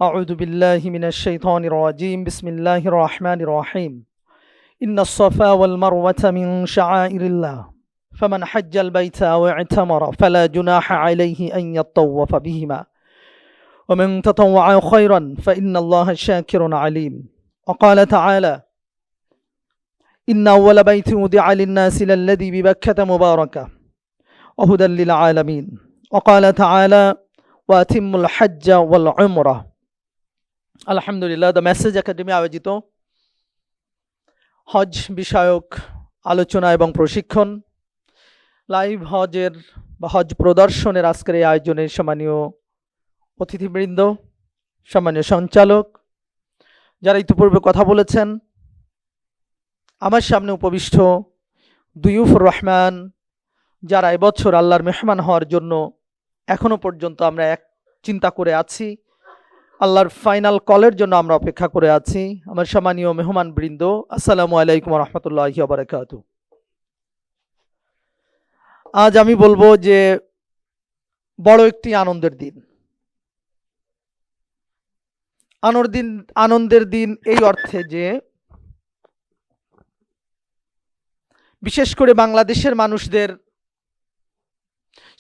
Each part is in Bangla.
أعوذ بالله من الشيطان الرجيم بسم الله الرحمن الرحيم إن الصفا والمروة من شعائر الله فمن حج البيت أو اعتمر فلا جناح عليه أن يطوف بهما ومن تطوع خيرا فإن الله شاكر عليم وقال تعالى إن أول بيت وضع للناس للذي ببكة مباركة وهدى للعالمين وقال تعالى وأتم الحج والعمرة আলহামদুলিল্লাহ দ্য মেসেজ একাডেমি আয়োজিত হজ বিষয়ক আলোচনা এবং প্রশিক্ষণ লাইভ হজের বা হজ প্রদর্শনের আজকের এই আয়োজনের সম্মানীয় অতিথিবৃন্দ, সম্মানীয় সঞ্চালক, যারা ইতিপূর্বে কথা বলেছেন, আমার সামনে উপবিষ্ট দুয়ুফুর রহমান, যারা এবছর আল্লাহর মেহমান হওয়ার জন্য এখনো পর্যন্ত আমরা এক চিন্তা করে আছি, আল্লাহর ফাইনাল কলের জন্য আমরা অপেক্ষা করে আছি। আমার সম্মানীয় মেহমান বৃন্দ, আসসালামু আলাইকুম রহমতুল্লাহি ওয়া বারাকাতুহু। আজ আমি বলবো যে বড় একটি আনন্দের দিন। আনন্দের দিন এই অর্থে যে বিশেষ করে বাংলাদেশের মানুষদের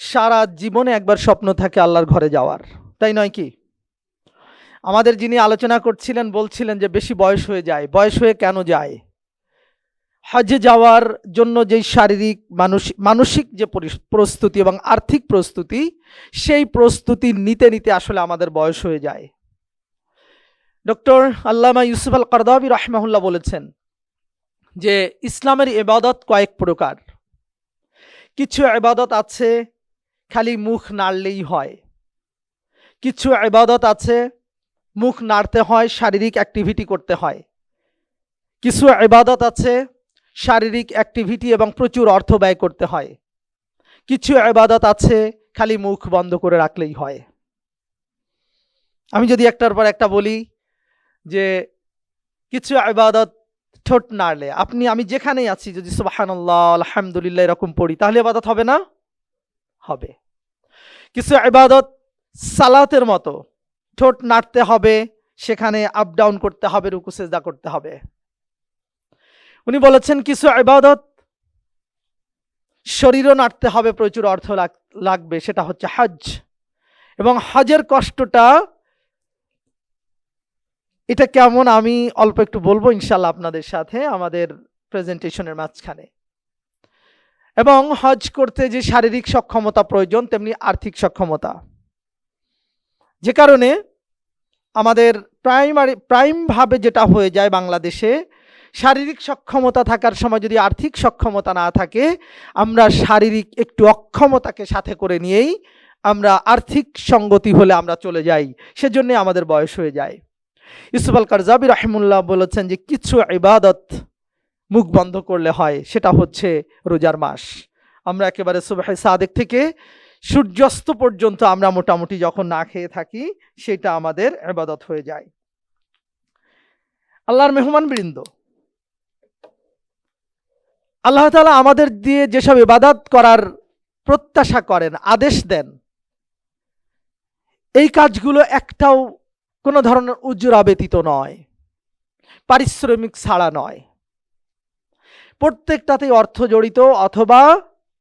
সারা জীবনে একবার স্বপ্ন থাকে আল্লাহর ঘরে যাওয়ার, তাই নয় কি? আমাদের যিনি আলোচনা করছিলেন বলছিলেন যে বেশি বয়স হয়ে যায়। বয়স হয়ে কেন যায়? হজে যাওয়ার জন্য যেই শারীরিক মানসিক যে প্রস্তুতি এবং আর্থিক প্রস্তুতি, সেই প্রস্তুতি নিতে নিতে আসলে আমাদের বয়স হয়ে যায়। ডক্টর আল্লামা ইউসুফ আল কারদাবী রাহিমাহুল্লাহ বলেছেন যে ইসলামের ইবাদত কয়েক প্রকার। কিছু ইবাদত আছে খালি মুখ নাড়লেই হয়, কিছু ইবাদত আছে মুখ নাড়তে হয়, শারীরিক অ্যাক্টিভিটি করতে হয়, কিছু ইবাদত আছে শারীরিক অ্যাক্টিভিটি এবং প্রচুর অর্থ ব্যয় করতে হয়, কিছু ইবাদত আছে খালি মুখ বন্ধ করে রাখলেই হয়। আমি যদি একটার পর একটা বলি যে কিছু ইবাদত ঠোঁট নাড়লে, আমি যেখানেই আছি যদি সুবহানাল্লাহ আলহামদুলিল্লাহ এরকম পড়ি, তাহলে ইবাদত হবে না? হবে। কিছু ইবাদত সালাতের মতো, ঠোঁট নাড়তে হবে, সেখানে আপ ডাউন করতে হবে, রুকু সিজদা করতে হবে। উনি বলেছেন কিছু ইবাদত শরীরও নাড়তে হবে, প্রচুর অর্থ লাগবে, সেটা হচ্ছে হজ। এবং হজের কষ্টটা এটা কেমন আমি অল্প একটু বলবো ইনশাল্লাহ আপনাদের সাথে আমাদের প্রেজেন্টেশনের মাঝখানে। এবং হজ করতে যে শারীরিক সক্ষমতা প্রয়োজন, তেমনি আর্থিক সক্ষমতা, যে কারণে আমাদের প্রাইমভাবে যেটা হয়ে যায় বাংলাদেশে, শারীরিক সক্ষমতা থাকার সময় যদি আর্থিক সক্ষমতা না থাকে, আমরা শারীরিক একটু অক্ষমতাকে সাথে করে নিয়েই আমরা আর্থিক সঙ্গতি হলে আমরা চলে যাই, সেজন্য আমাদের বয়স হয়ে যায়। ইউসুফ আল কারদাবী রাহিমাহুল্লাহ বলেছেন যে কিছু ইবাদত মুখ বন্ধ করলে হয়, সেটা হচ্ছে রোজার মাস। আমরা একেবারে সুবহে সাদেক থেকে সূর্যাস্ত পর্যন্ত আমরা মোটামুটি যখন না খেয়ে থাকি, সেটা আমাদের ইবাদত হয়ে যায়। আল্লাহর মেহমান বৃন্দ, আল্লাহ তাআলা আমাদের দিয়ে যেসব ইবাদত করার প্রত্যাশা করেন, আদেশ দেন, এই কাজগুলো একটাও কোনো ধরনের উজরা ব্যতীত নয়, পারিশ্রমিক ছাড়া নয়। প্রত্যেকটাতেই অর্থ জড়িত অথবা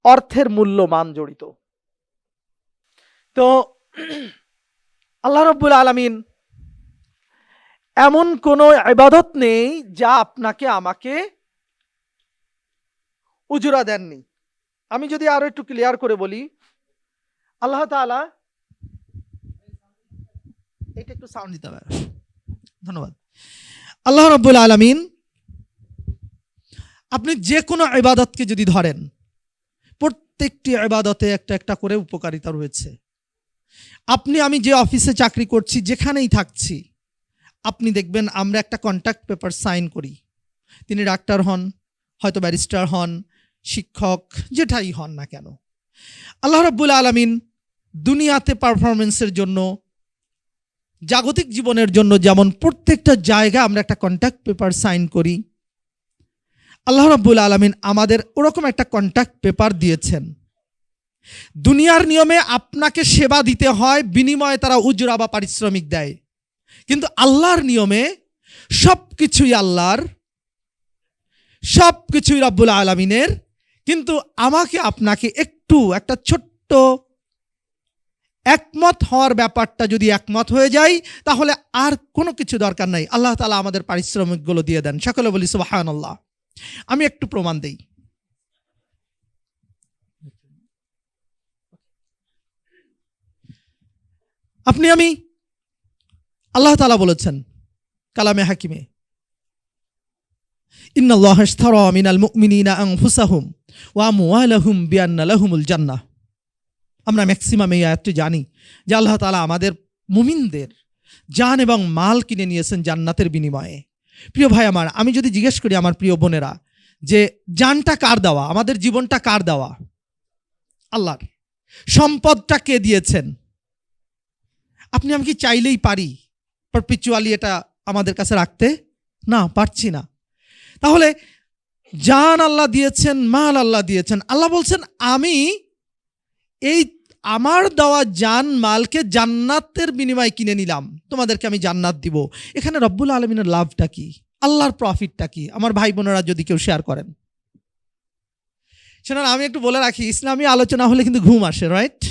অর্থের মূল্যমান জড়িত। তো আল্লাহ রাব্বুল আলামিন এমন কোনো ইবাদত নেই যা আপনাকে আমাকে উজরা দেননি। আমি যদি আরো একটু ক্লিয়ার করে বলি, আল্লাহ তাআলা, এটা একটু সাউন্ড দিতে হবে, ধন্যবাদ। আল্লাহ রাব্বুল আলামিন আপনি যে কোনো ইবাদতকে যদি ধরেন, প্রত্যেকটি ইবাদতে একটা একটা করে উপকারিতা রয়েছে। আমি যে অফিসে চাকরি করছি, যেখানেই থাকছি, আপনি দেখবেন আমরা একটা কন্ট্রাক্ট পেপার সাইন করি। তিনি ডাক্তার হন, হয়তো ব্যারিস্টার হন, শিক্ষক, যেটাই হন না কেন, আল্লাহ রাব্বুল আলামিন দুনিয়াতে পারফরমেন্সের জন্য, জাগতিক জীবনের জন্য যেমন প্রত্যেকটা জায়গায় আমরা একটা কন্ট্রাক্ট পেপার সাইন করি, আল্লাহ রাব্বুল আলামিন আমাদের ওরকম একটা কন্ট্রাক্ট পেপার দিয়েছেন। দুনিয়ার নিয়মে আপনাকে সেবা দিতে হয়, বিনিময়ে তারা উজরা বা পারিশ্রমিক দেয়। কিন্তু আল্লাহর নিয়মে সব কিছুই আল্লাহর, সব কিছুই রব্বুল আলামিনের। কিন্তু আমাকে আপনাকে একটু একটা ছোট্ট একমত হওয়ার ব্যাপারটা যদি একমত হয়ে যায়, তাহলে আর কোনো কিছু দরকার নাই, আল্লাহ তাআলা আমাদের পারিশ্রমিকগুলো দিয়ে দেন। সকলে বলি সুবহানাল্লাহ। আমি একটু প্রমাণ দেই। আমি আল্লাহ তাআলা বলেছেন কালামে হাকিমে, ইন্নাল্লাহা ইশতারা মিনাল মুমিনিনা আনফুসাহুম ওয়া আমওয়ালাহুম বিআন্না লাহুমুল জান্নাহ। আমরা ম্যাক্সিমাম এই আয়াতটি জানি যে আল্লাহ তাআলা আমাদের মুমিনদের জান এবং মাল কিনে নিয়েছেন জান্নাতের বিনিময়ে। প্রিয় ভাই আমার, আমি যদি জিজ্ঞেস করি আমার প্রিয় বোনেরা, যে জানটা কার দেওয়া, আমাদের জীবনটা কার দেওয়া? আল্লাহর। সম্পদটা কে দিয়েছেন? আমি কি চাইলেই পারি পারপিচুয়ালি এটা আমাদের কাছে রাখতে? না, পারছি না। তাহলে জান আল্লাহ দিয়েছেন, মাল আল্লাহ দিয়েছেন। আল্লাহ বলছেন আমি এই আমার দেওয়া জান মালকে জান্নাতের বিনিময়ে কিনে নিলাম, তোমাদেরকে আমি জান্নাত দিব। এখানে রব্বুল আলামিনের লাভটা কি, আল্লাহর প্রফিটটা কি? আমার ভাই বোনেরা যদি কেউ শেয়ার করেন। শোনান, আমি একটু বলে রাখি, ইসলামী আলোচনা হলে কিন্তু ঘুম আসে, right?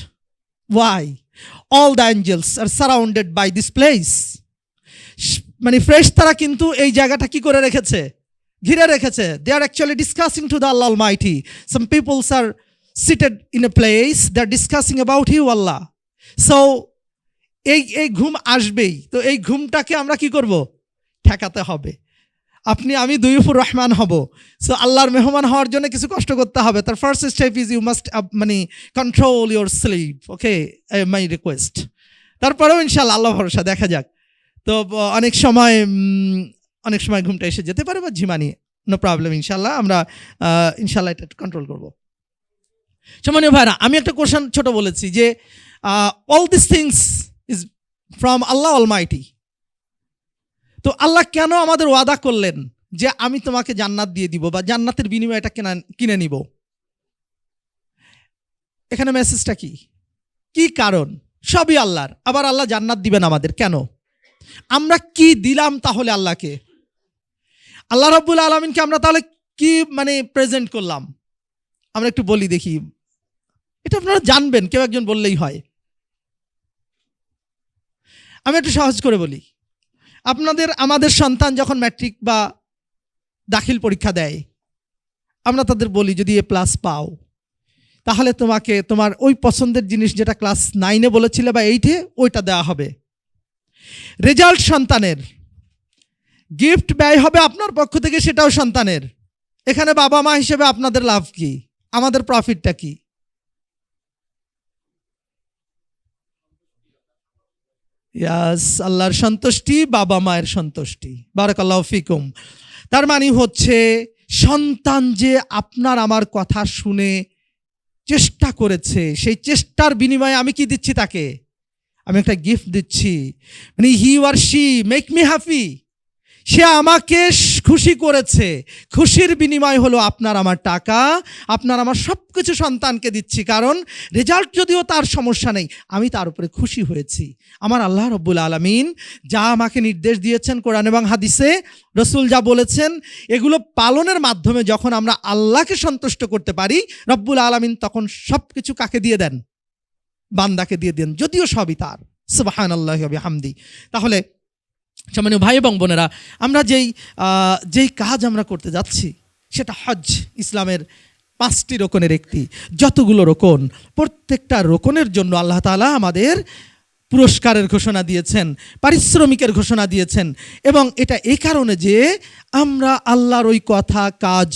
Why? All the angels are surrounded by this place. মানে ফেরেশতারা কিন্তু এই জায়গাটা কি করে রেখেছে? ঘিরে রেখেছে। They are actually discussing to the Allah almighty. Some peoples are seated in a place, they're discussing about you Allah. So এই ঘুম আসবেই। তো এই ঘুমটাকে আমরা কি করব? ঠেকাতে হবে। আমি দুইফুর রহমান হব। সো আল্লাহর মেহমান হওয়ার জন্য কিছু কষ্ট করতে হবে। তার first step is you must control your sleep. Okay, my request. তারপরেও ইনশাআল্লাহ, আল্লাহ ভরসা, দেখা যাক। তো অনেক সময় ঘুমটা এসে যেতে পারে, বা ঝিমানি, নো প্রবলেম। ইনশাআল্লাহ আমরা এটা কন্ট্রোল করবো। সম্মানীয় ভাইরা, আমি একটা কোশ্চেন ছোট বলেছি যে all this things is from Allah Almighty. তো আল্লাহ কেন আমাদের ওয়াদা করলেন যে আমি তোমাকে জান্নাত দিয়ে দিব, বা জান্নাতের বিনিময়ে এটা কিনে নিব? এখানে মেসেজটা কি কারণ? সবই আল্লাহর। আবার আল্লাহ জান্নাত দিবেন আমাদের কেন? আমরা কি দিলাম তাহলে আল্লাহকে? আল্লাহ রাব্বুল আলামিনকে আমরা তাহলে কি প্রেজেন্ট করলাম? আমরা একটু বলি দেখি, এটা আপনারা জানবেন, কেউ একজন বললেই হয়। আমি একটু সহজ করে বলি। আমাদের সন্তান যখন ম্যাট্রিক বা দাখিল পরীক্ষা দেয়, আমরা তাদের বলি যদি A+ পাও, তাহলে তোমাকে তোমার ওই পছন্দের জিনিস যেটা ক্লাস 9-এ বলেছিলে বা 8-এ, ওইটা দেওয়া হবে। রেজাল্ট সন্তানের, গিফট ব্যয় হবে আপনার পক্ষ থেকে, সেটাও সন্তানের। এখানে বাবা মা হিসেবে আপনাদের লাভ কি? আমাদের প্রফিটটা কি? ইয়াস, আল্লাহর সন্তুষ্টি, বাবা মায়ের সন্তুষ্টি। বারাকাল্লাহু ফিকুম। তার মানে হচ্ছে সন্তান যে আপনার আমার কথা শুনে চেষ্টা করেছে, সেই চেষ্টার বিনিময়ে আমি কি দিচ্ছি তাকে? আমি একটা গিফট দিচ্ছি। He or she make me happy. সে আমাকে খুশি করেছে। খুশির বিনিময় হলো আপনার আমার টাকা, আপনার আমার সব কিছু সন্তানকে দিচ্ছি। কারণ রেজাল্ট যদিও তার সমস্যা নেই, আমি তার উপরে খুশি হয়েছি। আমার আল্লাহ রব্বুল আলামিন যা আমাকে নির্দেশ দিয়েছেন কোরআন এবং হাদিসে, রসুল যা বলেছেন, এগুলো পালনের মাধ্যমে যখন আমরা আল্লাহকে সন্তুষ্ট করতে পারি, রব্বুল আলামিন তখন সব কিছু কাকে দিয়ে দেন? বান্দাকে দিয়ে দেন, যদিও সবই তার। সুবহানাল্লাহি ওয়া বিহামদি। তাহলে সম্মানীয় ভাই এবং বোনেরা, আমরা যেই কাজ আমরা করতে যাচ্ছি সেটা হজ, ইসলামের 5টি রোকনের একটি। যতগুলো রোকন, প্রত্যেকটা রোকনের জন্য আল্লাহ তাআলা আমাদের পুরস্কারের ঘোষণা দিয়েছেন, পারিশ্রমিকের ঘোষণা দিয়েছেন। এবং এটা এই কারণে যে আমরা আল্লাহর ওই কথা কাজ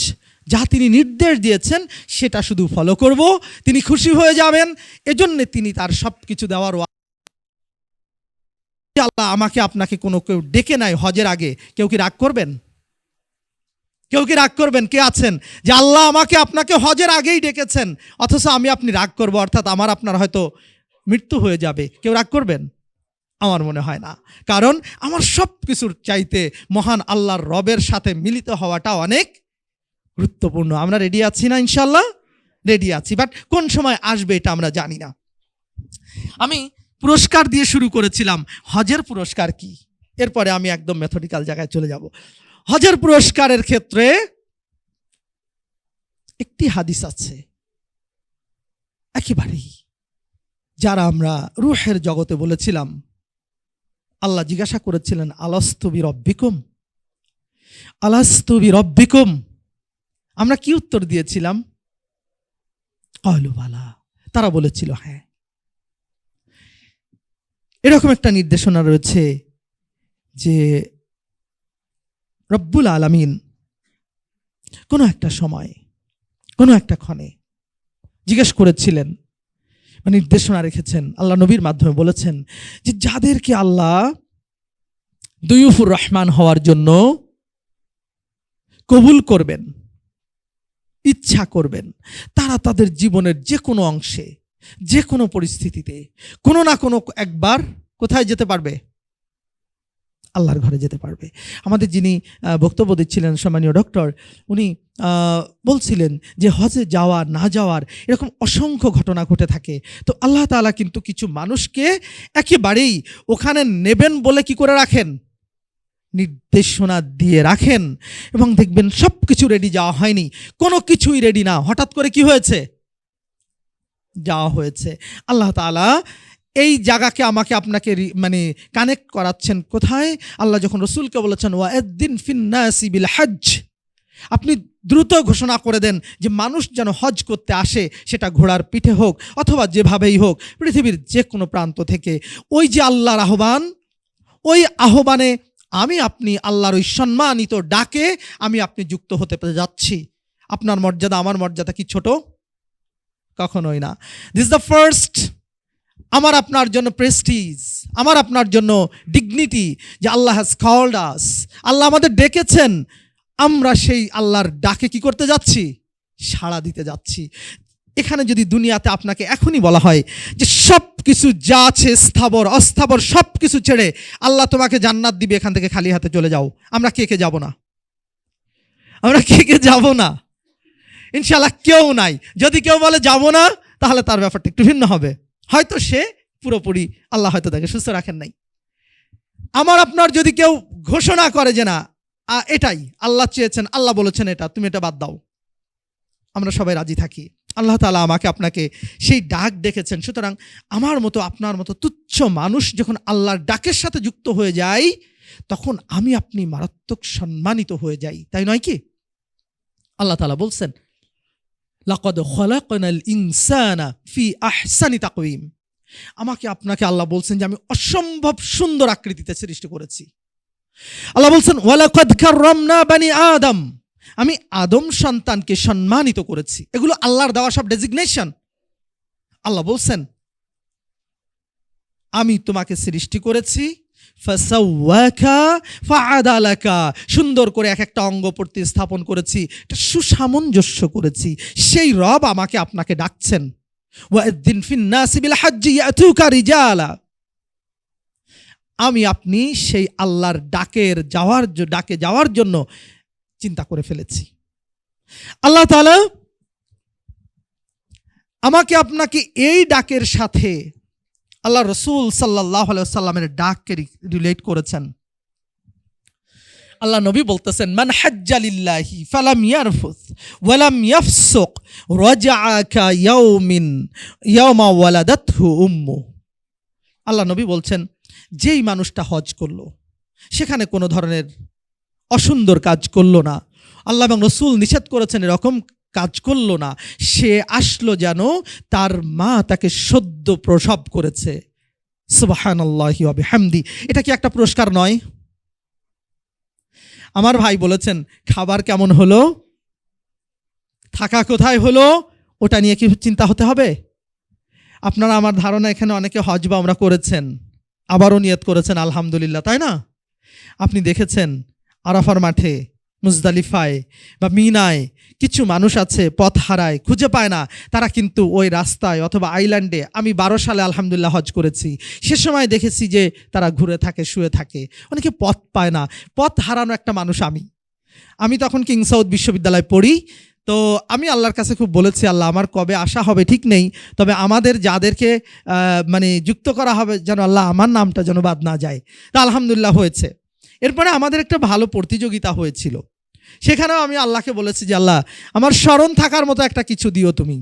যা তিনি নির্দেশ দিয়েছেন সেটা শুধু ফলো করব, তিনি খুশি হয়ে যাবেন। এজন্য তিনি তার সব কিছু দেওয়ার। আল্লাহ আমাকে আপনাকে কেউ ডেকে নাই হজের আগে, কেউ কি রাগ করবেন? কে আছেন যে আল্লাহ আমাকে আপনাকে হজের আগেই ডেকেছেন, অথচ আপনি রাগ করব, অর্থাৎ আপনার হয়তো মৃত্যু হয়ে যাবে? কেউ রাগ করবেন? আমার মনে হয় না। কারণ আমার সব কিছুর চাইতে মহান আল্লাহর রবের সাথে মিলিত হওয়াটা অনেক গুরুত্বপূর্ণ। আমরা রেডি আছি না? ইনশাল্লাহ রেডি আছি, বাট কোন সময় আসবে এটা আমরা জানি না। আমি পুরস্কার দিয়ে শুরু করেছিলাম। হজের পুরস্কার কি? এরপরে আমি একদম মেথডিক্যাল জায়গায় চলে যাব। হজের পুরস্কারের ক্ষেত্রে একটি হাদিস আছে, একেবারেই যারা আমরা রূহের জগতে বলেছিলাম, আল্লাহ জিজ্ঞাসা করেছিলেন আলাস্তু বিরব্বিকুম, আলাস্তু বিরব্বিকুম, আমরা কি উত্তর দিয়েছিলাম? ক্বালু বালা, তারা বলেছিল হ্যাঁ। এরকম একটা নির্দেশনা রয়েছে যে রব্বুল আলামিন কোনো একটা সময় কোনো একটা ক্ষণে জিজ্ঞেস করেছিলেন, নির্দেশনা রেখেছেন, আল্লাহ নবীর মাধ্যমে বলেছেন যে যাদেরকে আল্লাহ দুয়ুফুর রহমান হওয়ার জন্য কবুল করবেন, ইচ্ছা করবেন, তারা তাদের জীবনের যে কোনো অংশে যে কোনো পরিস্থিতিতে কোনো না কোনো একবার কোথায় যেতে পারবে? আল্লাহর ঘরে যেতে পারবে। আমাদের যিনি বক্তব্য দিচ্ছিলেন সম্মানীয় ডক্টর, উনি বলছিলেন যে হজে যাওয়ার না যাওয়ার এরকম অসংখ্য ঘটনা ঘটে থাকে। তো আল্লাহ তাআলা কিন্তু কিছু মানুষকে একেবারেই ওখানে নেবেন বলে কি করে রাখেন? নির্দেশনা দিয়ে রাখেন। এবং দেখবেন সব কিছু রেডি, যাওয়া হয়নি, কোনো কিছুই রেডি না, হঠাৎ করে কি হয়েছে? যাওয়া হয়েছে। আল্লাহ তাআলা এই জায়গাকে আমাকে আপনাকে কানেক্ট করাচ্ছেন কোথায়? আল্লাহ যখন রসুলকে বলেছেন ওয়াদ্দিন ফিন্নাসি বিল হজ্জ, আপনি দ্রুত ঘোষণা করে দেন যে মানুষ যেন হজ করতে আসে, সেটা ঘোড়ার পিঠে হোক অথবা যেভাবেই হোক, পৃথিবীর যে কোনো প্রান্ত থেকে। ওই যে আল্লাহর আহ্বান, ওই আহ্বানে আমি আপনি আল্লাহর ওই সম্মানিত ডাকে আমি আপনি যুক্ত হতে যাচ্ছি। আপনার মর্যাদা আমার মর্যাদা কি ছোট? কখনোই না। দিস দ্য ফার্স্ট, আমার আপনার জন্য প্রেস্টিজ, আমার আপনার জন্য ডিগনিটি, যে আল্লাহ হ্যাজ কল্ড আস, আল্লাহ আমাদের ডেকেছেন, আমরা সেই আল্লাহর ডাকে কি করতে যাচ্ছি? সাড়া দিতে যাচ্ছি। এখানে যদি দুনিয়াতে আপনাকে এখনই বলা হয় যে সব কিছু যা আছে স্থাবর অস্থাবর সব কিছু ছেড়ে আল্লাহ তোমাকে জান্নাত দিবে, এখান থেকে খালি হাতে চলে যাও, আমরা কে কে যাব না? আমরা কে কে যাব না? ইনশাআল্লাহ কেউ নাই। যদি কেউ বলে যাব না, তাহলে তার ব্যাপারটা একটু ভিন্ন হবে। হয়তো সে পুরোপুরি, আল্লাহ হয়তো তাকে সুস্থ রাখেন নাই। আমার আপনার যদি কেউ ঘোষণা করে যে না এটাই আল্লাহ চেয়েছেন, আল্লাহ বলেছেন এটা, তুমি এটা বাদ দাও, আমরা সবাই রাজি থাকি। আল্লাহ তাআলা আমাকে আপনাকে সেই ডাক ডেকেছেন। সুতরাং আমার মতো আপনার মতো তুচ্ছ মানুষ যখন আল্লাহর ডাকের সাথে যুক্ত হয়ে যায়, তখন আমি আপনি মারাত্মক সম্মানিত হয়ে যাই, তাই নয় কি? আল্লাহ তাআলা বলছেন লাকাদ খলাকনাল ইনসানা ফি আহসানি তাকওয়িম, আমাকে আপনাকে আল্লাহ বলছেন যে আমি অসম্ভব সুন্দর আকৃতিতে সৃষ্টি করেছি। আল্লাহ বলছেন ওয়ালাকাদ কাররামনা বানি আদম, আমি আদম সন্তানকে সম্মানিত করেছি। এগুলো আল্লাহর দেওয়া সব ডেজিগনেশন। আল্লাহ বলছেন আমি তোমাকে সৃষ্টি করেছি, ফাসাওয়াকা ফাআদালাকা, সুন্দর করে এক একটা অঙ্গ প্রতিস্থাপন করেছি, এটা সুসামঞ্জস্য করেছি। সেই রব আমাকে আপনাকে ডাকছেন ওয়াদ্দিন ফিন্নাসি বিল হজ্জি ইয়াতুকা রিজালা, আমি আপনি সেই আল্লাহর ডাকে যাওয়ার জন্য চিন্তা করে ফেলেছি। আল্লাহ তাআলা আমাকে আপনাকে এই ডাকের সাথে আল্লাহ রসুল সাল্লাল্লাহু আলাইহি ওয়াসাল্লামের ডাককে রিলেট করেছেন। আল্লাহ নবী বলতেছেন মান হাজ্জা লিল্লাহি ফালাম ইয়ারফুস ওয়ালাম ইয়াফসুক রাজাআ কা ইয়াওমা ওয়ালাদাতহু উম্মু। আল্লাহ নবী বলছেন যেই মানুষটা হজ করলো, সেখানে কোনো ধরনের অসুন্দর কাজ করলো না, আল্লাহ এবং রসুল নিষেধ করেছেন এরকম কাজ করলো না, সে আসলো যেন তার মা তাকে সদ্য প্রসব করেছে। সুবহানাল্লাহি ওয়া বিহামদি। এটা কি একটা পুরস্কার নয়? আমার ভাই বলেছেন খাবার কেমন হলো, থাকা কোথায় হলো, ওটা নিয়ে কি চিন্তা হতে হবে? আপনারা আমার ধারণা এখানে অনেকে হজ বা উমরা করেছেন, আবারও নিয়ত করেছেন, আলহামদুলিল্লাহ, তাই না? আপনি দেখেছেন আরাফার মাঠে, মুজদালিফায় বা মিনায় কিছু মানুষ আছে পথ হারায়, খুঁজে পায় না, তারা কিন্তু ওই রাস্তায় অথবা আইল্যান্ডে, আমি 12 সালে আলহামদুলিল্লাহ হজ করেছি, সে সময় দেখেছি যে তারা ঘুরে থাকে, শুয়ে থাকে, অনেকে পথ পায় না। পথ হারানো একটা মানুষ আমি তখন কিং সাউথ বিশ্ববিদ্যালয়ে পড়ি, তো আমি আল্লাহর কাছে খুব বলেছি, আল্লাহ আমার কবে আসা হবে ঠিক নেই, তবে আমাদের যাদেরকে মানে যুক্ত করা হবে যেন আল্লাহ আমার নামটা যেন বাদ না যায়। তা আলহামদুলিল্লাহ হয়েছে। এরপরে আমাদের একটা ভালো প্রতিযোগিতা হয়েছিল, সেখানেও আমি আল্লাহকে বলেছি যে আল্লাহ আমার স্মরণ থাকার মতো একটা কিছু দিও তুমি।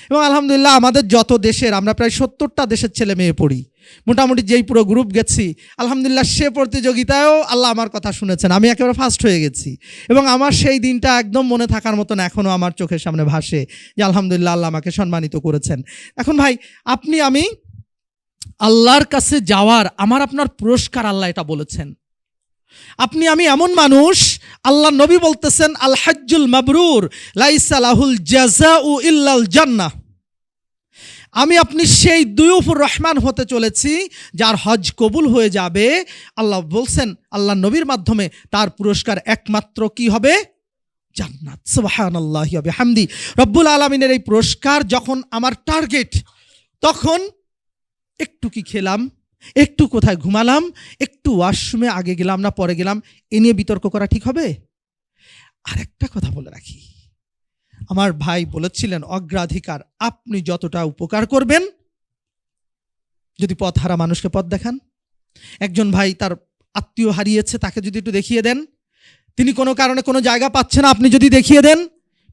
এবং আলহামদুলিল্লাহ আমাদের যত দেশের, আমরা প্রায় 70টা দেশের ছেলে মেয়ে পড়ি, মোটামুটি যেই পুরো গ্রুপ গেছি আলহামদুলিল্লাহ সে প্রতিযোগিতায়ও আল্লাহ আমার কথা শুনেছেন, আমি একেবারে ফার্স্ট হয়ে গেছি। এবং আমার সেই দিনটা একদম মনে থাকার মতন এখনও আমার চোখের সামনে ভাসে যে আলহামদুলিল্লাহ আল্লাহ আমাকে সম্মানিত করেছেন। এখন ভাই আপনি আমি আল্লাহর কাছে যাওয়ার আমার আপনার পুরস্কার আল্লাহ এটা বলেছেন। আপনি আমি এমন মানুষ, আল্লাহ নবী বলতেছেন আল হজ্জুল মাবরুর লাইসা লাহুল জাযাউ ইল্লাল জান্নাহ। আমি আপনি সেই দুয়ুফুর রহমান হতে চলেছি যার হজ কবুল হয়ে যাবে। আল্লাহ বলছেন আল্লাহ নবীর মাধ্যমে তার পুরস্কার একমাত্র কি হবে? জান্নাত। সুবহানাল্লাহি ওয়া বিহামদি। রব্বুল আলামিনের এই পুরস্কার যখন আমার টার্গেট, তখন একটু কি খেলাম, একটু কোথায় ঘুমালাম, একটু ওয়াশরুমে আগে গেলাম না পরে গেলাম, এ নিয়ে বিতর্ক করা ঠিক হবে? আর একটা কথা বলে রাখি, আমার ভাই বলেছিলেন অগ্রাধিকার আপনি যতটা উপকার করবেন, যদি পথ হারা মানুষকে পথ দেখান, একজন ভাই তার আত্মীয় হারিয়েছে তাকে যদি একটু দেখিয়ে দেন, তিনি কোনো কারণে কোনো জায়গা পাচ্ছে না আপনি যদি দেখিয়ে দেন,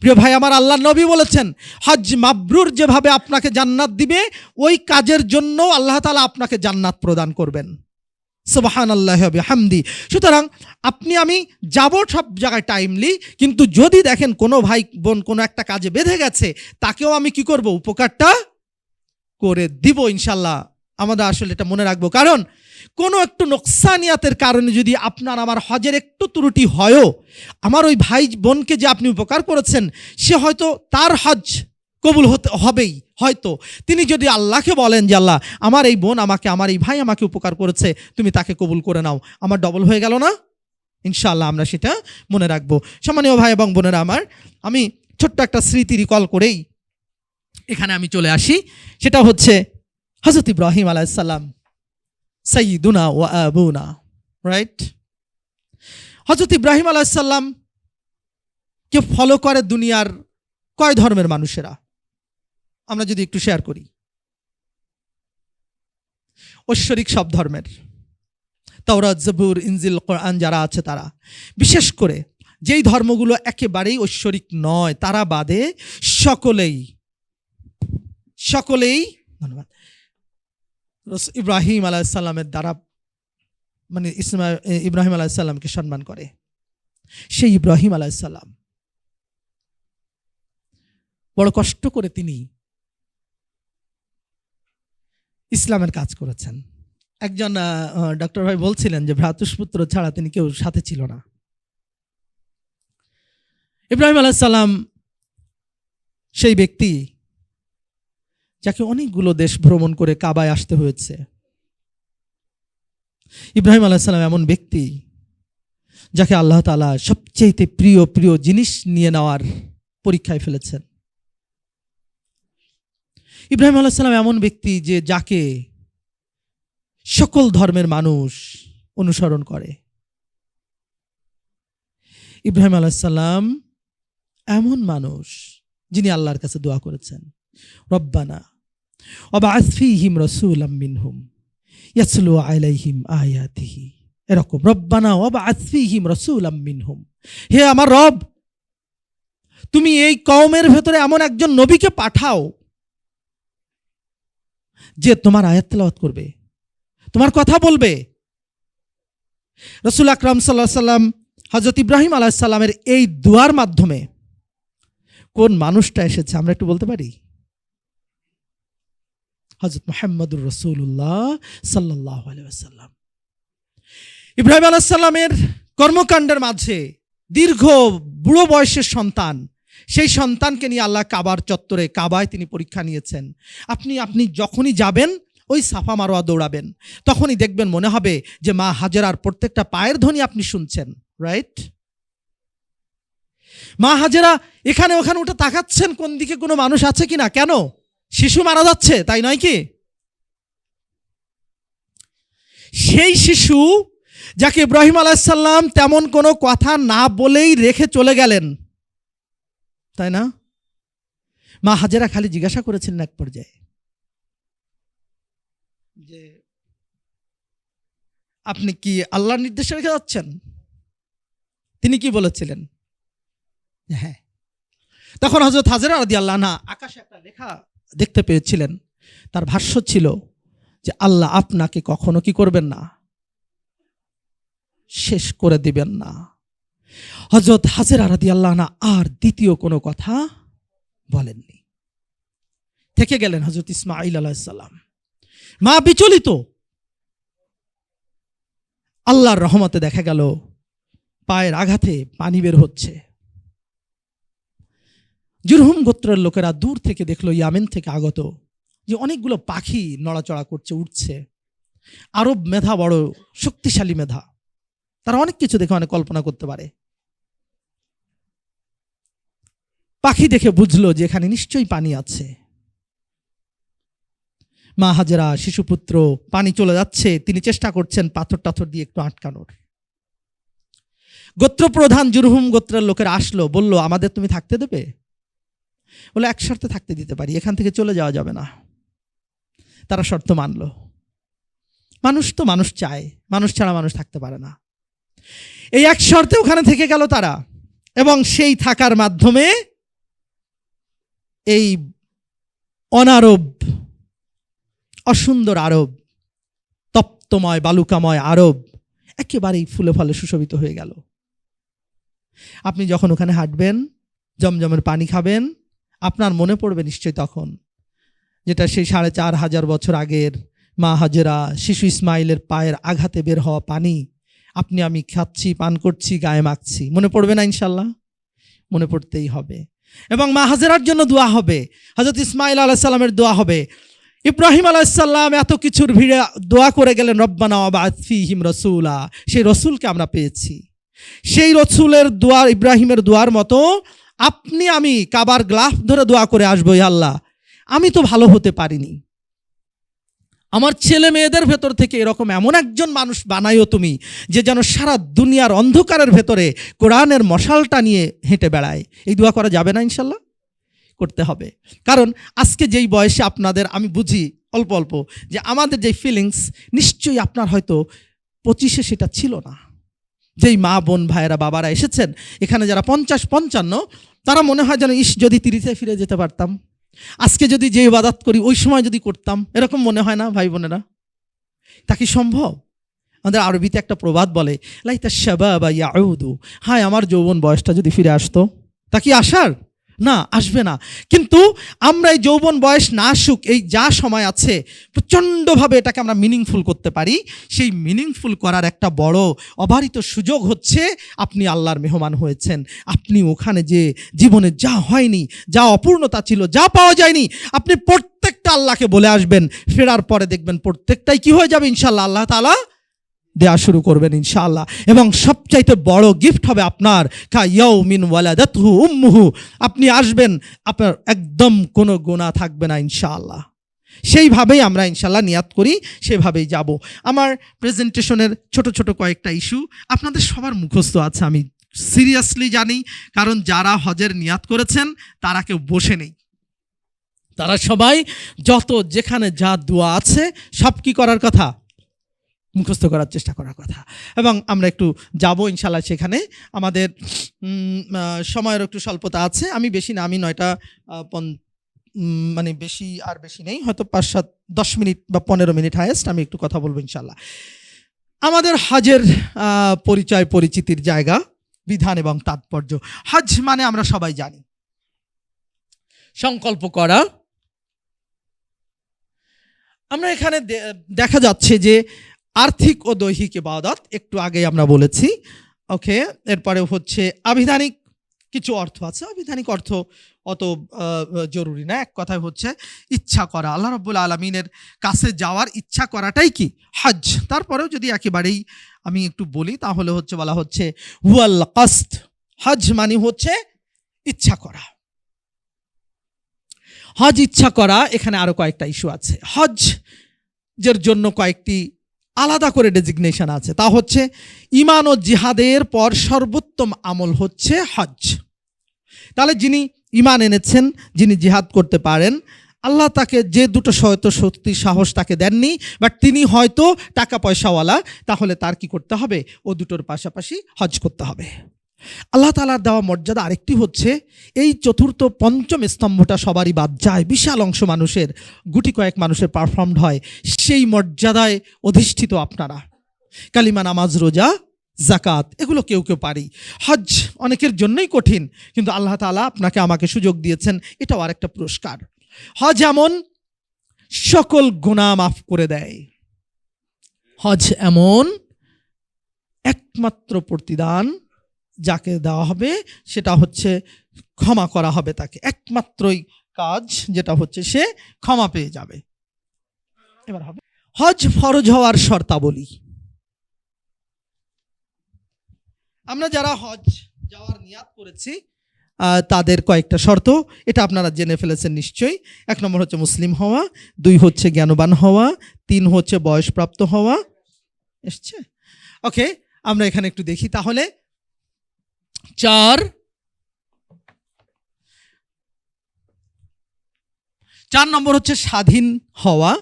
প্রিয় ভাই আমার আল্লাহ নবী বলেছেন হজ মাবরুর যেভাবে আপনাকে জান্নাত দিবে ওই কাজের জন্য আল্লাহ তাআলা আপনাকে জান্নাত প্রদান করবেন। সুবহানাল্লাহি ওয়া বিহামদি। সুতরাং আপনি আমি যাব সব জায়গায় টাইমলি, কিন্তু যদি দেখেন কোনো ভাই বোন কোনো একটা কাজে বেঁধে গেছে, তাকেও আমি কি করব? উপকারটা করে দিব ইনশাল্লাহ। আমাদের আসলে এটা মনে রাখবো, কারণ কোনো একটু নোকসানিয়াতের কারণে যদি আপনার আমার হজের একটু ত্রুটি হয়ও, আমার ওই ভাই বোনকে যে আপনি উপকার করেছেন সে হয়তো তার হজ কবুল হতে হবেই, হয়তো তিনি যদি আল্লাহকে বলেন যে আল্লাহ আমার এই বোন আমাকে, আমার এই ভাই আমাকে উপকার করেছে, তুমি তাকে কবুল করে নাও, আমার ডবল হয়ে গেল না? ইনশাআল্লাহ আমরা সেটা মনে রাখবো। সম্মানীয় ভাই এবং বোনেরা আমার, আমি ছোট্ট একটা স্মৃতি রিকল করেই এখানে আমি চলে আসি। সেটা হচ্ছে হযরত ইব্রাহিম আলাইহিস সালাম, সাইয়্যিদুনা ওয়া আবুনা, রাইট? হযরত ইব্রাহিম আলাইহিস সালাম কে ফলো করে দুনিয়ার কয় ধর্মের মানুষেরা? আমরা যদি একটু শেয়ার করি। ঐশ্বরিক সব ধর্মের, তাওরাত, জবুর, ইনজিল, কোরআন যারা আছে তারা, বিশেষ করে যেই ধর্মগুলো একেবারেই ঐশ্বরিক নয় তারা বাদে সকলেই ধন্যবাদ ইব্রাহিম আলাইহিস সালামের দ্বারা মানে ইব্রাহিম আলাইহিস সালামকে সম্মান করে। সেই ইব্রাহিম আলাইহিস সালাম বড় কষ্ট করে তিনি ইসলামের কাজ করেছেন। একজন ডক্টর ভাই বলছিলেন যে ভ্রাতুষ্পুত্র ছাড়া তিনি কেউ সাথে ছিল না। ইব্রাহিম আলাইহিস সালাম সেই ব্যক্তি যাকে অনেকগুলো দেশ ভ্রমণ করে কাবায় আসতে হয়েছে। ইব্রাহিম আলাইহিস সালাম এমন ব্যক্তি যাকে আল্লাহ তাআলা সবচেয়ে প্রিয় প্রিয় জিনিস নিয়ে নেওয়ার পরীক্ষায় ফেলেছেন। ইব্রাহিম আলাইহিস সালাম এমন ব্যক্তি যে যাকে সকল ধর্মের মানুষ অনুসরণ করে। ইব্রাহিম আলাইহিস সালাম এমন মানুষ যিনি আল্লাহর কাছে দোয়া করেছেন, রব্বানা ওয়াবআস ফীহিম রাসূলাম মিনহুম ইয়াতলু আলাইহিম আয়াতিহি। এরকম রব্বানা ওয়াবআস ফীহিম রাসূলাম মিনহুম, হে আমার রব তুমি এই কওমের ভেতরে এমন একজন নবীকে পাঠাও যে তোমার আয়াত তেলাওয়াত করবে, তোমার কথা বলবে। রাসূল আকরাম সাল্লাল্লাহু আলাইহি সাল্লাম হযরত ইব্রাহিম আলাইহিস সালামের এই দুয়ার মাধ্যমে কোন মানুষটা এসেছে আমরা একটু বলতে পারি? হযরত মুহাম্মদুর রাসূলুল্লাহ সাল্লাল্লাহু আলাইহি ওয়াসাল্লাম। ইব্রাহিম আলাইহিস সালামের কর্মকাণ্ডের মাঝে দীর্ঘ বুড়ো বয়সের সন্তান, সেই সন্তানকে নিয়ে আল্লাহ কাবার চত্বরে কাবায় তিনি পরীক্ষা নিয়েছেন। আপনি যখনই যাবেন ওই সাফা মারোয়া দৌড়াবেন, তখনই দেখবেন মনে হবে যে মা হাজেরার প্রত্যেকটা পায়ের ধ্বনি আপনি শুনছেন, রাইট? মা হাজেরা এখানে ওখানে উঠে তাকাচ্ছেন কোন দিকে কোনো মানুষ আছে কিনা। কেন? শিশু মারা যাচ্ছে, তাই নয় কি? সেই শিশু যাকে ইব্রাহিম আলাইহিস সালাম তেমন কোনো কথা না বলেই রেখে চলে গেলেন, তাই না? মা হাজেরা খালি জিজ্ঞাসা করেছিলেন এক পর্যায়ে যে আপনি কি আল্লাহর নির্দেশে রেখে যাচ্ছেন? তিনি কি বলেছিলেন? হ্যাঁ। তখন হযরত হাজেরা রাদিয়াল্লাহু আনহা আকাশে একটা লেখা দেখতে পেয়েছিলেন, তার ভাষ্য ছিল যে আল্লাহ আপনাকে কখনো কি করবেন না, শেষ করে দিবেন না। হযরত হাজেরা রাদিয়াল্লাহু আনহা আর দ্বিতীয় কোনো কথা বলেননি, থেকে গেলেন হযরত ইসমাঈল আলাইহিস সালাম। মা বিচলিত। আল্লাহর রহমতে দেখা গেল পায়ের আঘাতে পানি বের হচ্ছে। জুরহুম গোত্রের লোকেরা দূর থেকে দেখলো ইয়ামেন থেকে আগত যে অনেকগুলো পাখি নড়াচড়া করছে, উঠছে। আরব মেধা বড় শক্তিশালী মেধা, তারা অনেক কিছু দেখে অনেক কল্পনা করতে পারে। পাখি দেখে বুঝলো যে এখানে নিশ্চয়ই পানি আছে। মা হাজেরা শিশুপুত্র, পানি চলে যাচ্ছে, তিনি চেষ্টা করছেন পাথর টাথর দিয়ে একটু আটকানোর। গোত্রপ্রধান জুরহুম গোত্রের লোকেরা আসলো, বলল আমাদের তুমি থাকতে দেবে? বলে এক শর্তে থাকতে দিতে পারি, এখান থেকে চলে যাওয়া যাবে না। তারা শর্ত মানল। মানুষ তো মানুষ চায়, মানুষ ছাড়া মানুষ থাকতে পারে না। এই এক শর্তে ওখানে থেকে গেল তারা, এবং সেই থাকার মাধ্যমে এই অনারব, অসুন্দর আরব, তপ্তময় বালুকাময় আরব একেবারেই ফুলে ফলে সুশোভিত হয়ে গেল। আপনি যখন ওখানে হাঁটবেন, জমজমের পানি খাবেন, আপনার মনে পড়বে নিশ্চয়ই তখন যেটা সেই ৪,৫০০ বছর আগের মা হাজেরা শিশু ইসমাইলের পায়ের আঘাতে বের হওয়া পানি আপনি আমি খাচ্ছি, পান করছি, গায়ে মাখছি। মনে পড়বে না ইনশাল্লাহ? মনে পড়তেই হবে। এবং মা হাজেরার জন্য দোয়া হবে, হযরত ইসমাইল আলাইহিস সালামের দোয়া হবে। ইব্রাহিম আলাইহিস সালাম এত কিছুর ভিড়ে দোয়া করে গেলেন, রব্বানা ওয়াবআথ ফীহিম রাসূলা। সেই রসুলকে আমরা পেয়েছি। সেই রসুলের দোয়া, ইব্রাহিমের দোয়ার মতো আপনি আমি কাবার গ্লাফ ধরে দোয়া করে আসবো, ইয়া আল্লাহ আমি তো ভালো হতে পারিনি, আমার ছেলে মেয়েদের ভেতর থেকে এরকম এমন একজন মানুষ বানাইও তুমি যে যেন সারা দুনিয়ার অন্ধকারের ভেতরে কোরআনের মশালটা নিয়ে হেঁটে বেড়ায়। এই দোয়া করা যাবে না? ইনশাল্লাহ করতে হবে। কারণ আজকে যেই বয়সে আপনাদের, আমি বুঝি অল্প অল্প, যে আমাদের যেই ফিলিংস নিশ্চয়ই আপনার হয়তো 25-এ সেটা ছিল না। যেই মা বোন ভাইয়েরা বাবারা এসেছেন এখানে, যারা 50-55, তারা মনে হয় যেন ইস যদি 30-এ ফিরে যেতে পারতাম, আজকে যদি যে ইবাদত করি ওই সময় যদি করতাম, এরকম মনে হয় না ভাই বোনেরা? তা কি সম্ভব? আমাদের আরবিতে একটা প্রবাদ বলে, লাইতা শাবাবা ইয়াউদু, হায় আমার যৌবন বয়সটা যদি ফিরে আসতো। তা কি আসার? না, আসবে না। কিন্তু আমরা এই যৌবন বয়স না আসুক, এই যা সময় আছে প্রচণ্ডভাবে এটাকে আমরা মিনিংফুল করতে পারি। সেই মিনিংফুল করার একটা বড় অবারিত সুযোগ হচ্ছে আপনি আল্লাহর মেহমান হয়েছেন। আপনি ওখানে যে জীবনে যা হয়নি, যা অপূর্ণতা ছিল, যা পাওয়া যায়নি, আপনি প্রত্যেকটা আল্লাহকে বলে আসবেন। ফেরার পরে দেখবেন প্রত্যেকটাই কি হয়ে যাবে ইনশাআল্লাহ, আল্লাহ তাআলা দেয়া শুরু করবেন ইনশাআল্লাহ। এবং সবচাইতে বড় গিফট হবে আপনার কায়াউমিন ওয়ালাদাতহু উম্মুহু। আপনি আসবেন, আপনার একদম কোনো গুনাহ থাকবে না ইনশাআল্লাহ। সেইভাবেই আমরা ইনশাআল্লাহ নিয়াত করি, সেভাবেই যাব। আমার প্রেজেন্টেশনের ছোট ছোট কয়েকটা ইস্যু আপনাদের সবার মুখস্থ আছে, আমি সিরিয়াসলি জানি। কারণ যারা হজের নিয়াত করেছেন তারা কেউ বসে নেই, তারা সবাই যত যেখানে যা দোয়া আছে সব কি করার কথা, মুখস্থ করার চেষ্টা করার কথা। এবং আমরা একটু যাব ইনশাআল্লাহ সেখানে। আমাদের সময়ের একটু স্বল্পতা আছে, আমি বেশি না, আমি 9টা মানে বেশি নেই, হয়তো 5-7-10 মিনিট বা 15 মিনিট হায়েস্ট আমি একটু কথা বলবো ইনশাআল্লাহ। আমাদের হজের পরিচয় পরিচিতির জায়গা, বিধান এবং তাৎপর্য। হজ মানে আমরা সবাই জানি সংকল্প করা। আমরা এখানে দেখা যাচ্ছে যে আর্থিক ও দৈহিক ইবাদত একটু আগে আমরা বলেছি, ওকে। এরপরে হচ্ছে আবিধানিক কিছু অর্থ আছে, আবিধানিক অর্থ অত জরুরি না। এক কথায় হচ্ছে ইচ্ছা করা, আল্লাহ রাব্বুল আলামিনের কাছে যাওয়ার ইচ্ছা করাটাই কি হজ। তারপরেও যদি একেবারেই আমি একটু বলি তাহলে হচ্ছে বলা হচ্ছে হুয়াল কাসদ। হজ মানে হচ্ছে ইচ্ছা করা। হজ ইচ্ছা করা, এখানে আরো কয়েকটা ইস্যু আছে। হজের জন্য কয়েকটি আলাদা করে ডেজিগনেশন আছে, তা হচ্ছে ঈমান ও জিহাদের পর সর্বোত্তম আমল হচ্ছে হজ। তাহলে যিনি ঈমান এনেছেন, যিনি জিহাদ করতে পারেন, আল্লাহ তাকে যে দুটো শক্তি সাহস তাকে দেননি, বাট তিনি হয়তো টাকা পয়সাওয়ালা, তাহলে তার কি করতে হবে? ও দুটোর পাশাপাশি হজ করতে হবে। আল্লাহ তাআলার দেওয়া মর্যাদা আরেকটি হচ্ছে, এই চতুর্থ পঞ্চম স্তম্ভটা সবারই বাদ যায়, বিশাল অংশ মানুষের, গুটি কয়েক মানুষের পারফর্মড হয়, সেই মর্যাদায় অধিষ্ঠিত আপনারা। কালিমা, নামাজ, রোজা, জাকাত, এগুলো কেউ কেউ পারি। হজ অনেকের জন্যই কঠিন, কিন্তু আল্লাহ তাআলা আপনাকে আমাকে সুযোগ দিয়েছেন, এটাও আরেকটা পুরস্কার। হজ এমন সকল গুনাহ মাফ করে দেয়। হজ এমন একমাত্র প্রতিদান যাকে দেওয়া হবে সেটা হচ্ছে ক্ষমা করা হবে তাকে, একমাত্রই কাজ যেটা হচ্ছে সে ক্ষমা পেয়ে যাবে। এবার হবে হজ ফরজ হওয়ার শর্তাবলী। আমরা যারা হজ যাওয়ার নিয়াত করেছি তাদের কয়েকটা শর্ত, এটা আপনারা জেনে ফেলেছেন নিশ্চয়ই। 1 নম্বর হচ্ছে মুসলিম হওয়া, 2 হচ্ছে জ্ঞানবান হওয়া, 3 হচ্ছে বয়সপ্রাপ্ত হওয়া। এসছে? ওকে, আমরা এখানে একটু দেখি তাহলে। 4 নম্বর হচ্ছে স্বাধীন হওয়া,